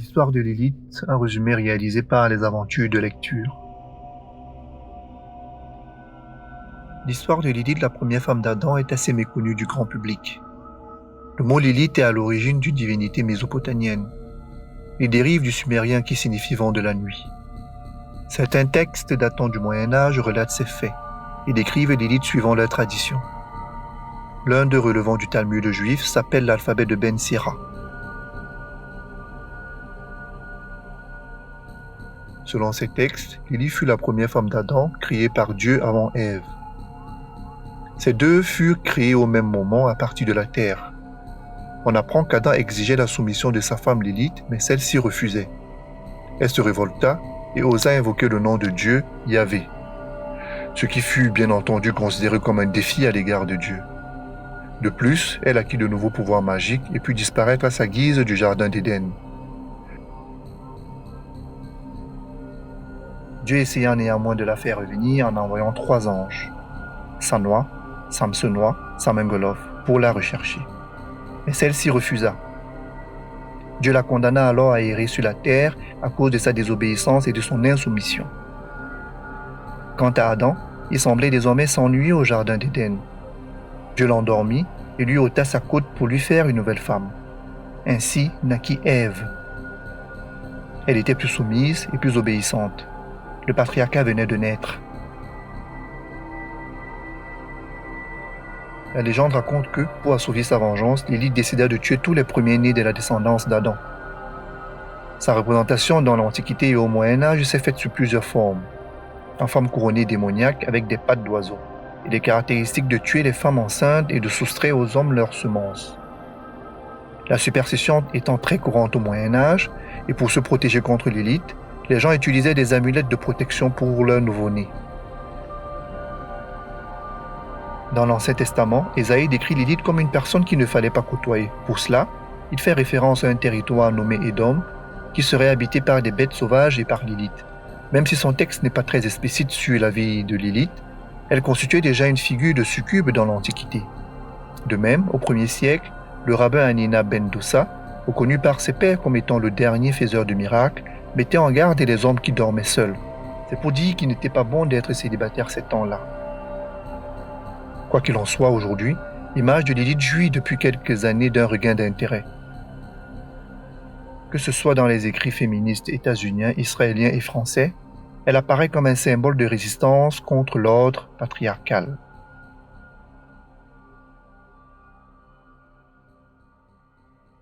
L'histoire de Lilith, un résumé réalisé par les aventures de lecture. L'histoire de Lilith, la première femme d'Adam, est assez méconnue du grand public. Le mot Lilith est à l'origine d'une divinité mésopotamienne. Il dérive du sumérien qui signifie vent de la nuit. Certains textes datant du Moyen Âge relatent ces faits et décrivent Lilith suivant leur tradition. L'un d'eux relevant du Talmud juif s'appelle l'alphabet de Ben Sira. Selon ces textes, Lilith fut la première femme d'Adam créée par Dieu avant Ève. Ces deux furent créés au même moment à partir de la terre. On apprend qu'Adam exigeait la soumission de sa femme Lilith, mais celle-ci refusait. Elle se révolta et osa invoquer le nom de Dieu, Yahvé, ce qui fut bien entendu considéré comme un défi à l'égard de Dieu. De plus, elle acquit de nouveaux pouvoirs magiques et put disparaître à sa guise du jardin d'Éden. Dieu essaya néanmoins de la faire revenir en envoyant 3 anges, Sanoa, Samsenoa, Samengolof, pour la rechercher. Mais celle-ci refusa. Dieu la condamna alors à errer sur la terre à cause de sa désobéissance et de son insoumission. Quant à Adam, il semblait désormais s'ennuyer au jardin d'Éden. Dieu l'endormit et lui ôta sa côte pour lui faire une nouvelle femme. Ainsi naquit Ève. Elle était plus soumise et plus obéissante. Le patriarcat venait de naître. La légende raconte que, pour assouvir sa vengeance, Lilith décida de tuer tous les premiers-nés de la descendance d'Adam. Sa représentation dans l'Antiquité et au Moyen-Âge s'est faite sous plusieurs formes. En femme couronnée démoniaque avec des pattes d'oiseau, et des caractéristiques de tuer les femmes enceintes et de soustraire aux hommes leurs semences. La superstition étant très courante au Moyen-Âge, et pour se protéger contre Lilith, les gens utilisaient des amulettes de protection pour leurs nouveau-nés. Dans l'Ancien Testament, Ésaïe décrit Lilith comme une personne qu'il ne fallait pas côtoyer. Pour cela, il fait référence à un territoire nommé Édom, qui serait habité par des bêtes sauvages et par Lilith. Même si son texte n'est pas très explicite sur la vie de Lilith, elle constituait déjà une figure de succube dans l'Antiquité. De même, au 1er siècle, le rabbin Hanina ben Dossa, reconnu par ses pairs comme étant le dernier faiseur de miracles, mettait en garde les hommes qui dormaient seuls. C'est pour dire qu'il n'était pas bon d'être célibataire ces temps-là. Quoi qu'il en soit aujourd'hui, l'image de Lilith jouit depuis quelques années d'un regain d'intérêt. Que ce soit dans les écrits féministes états-uniens, israéliens et français, elle apparaît comme un symbole de résistance contre l'ordre patriarcal.